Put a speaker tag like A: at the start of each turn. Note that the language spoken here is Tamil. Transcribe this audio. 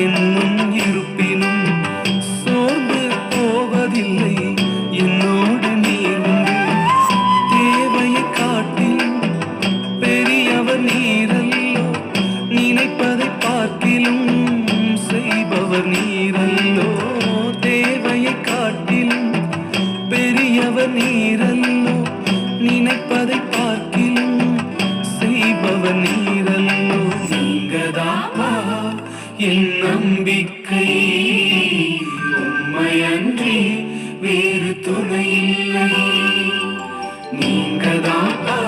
A: என் முன் இருப்பினும் சோர்ந்து போவதில்லை. என்னோடு நீர் உண்டு. தேவையை காட்டிலும் பெரியவர் நீரல்லோ, நினைப்பதை பார்க்கிலும் செய்பவர் நீரல்லோ. தேவையை காட்டிலும் பெரியவர் நீரல்லோ, நினைப்பதை பார்க்கிலும் செய்பவர் நீரல்லோ. நீங்கதாப்பா என் நம்பிக்கை, உம்மையன்றி வேறு துணை இல்லை. நீங்கதாப்பா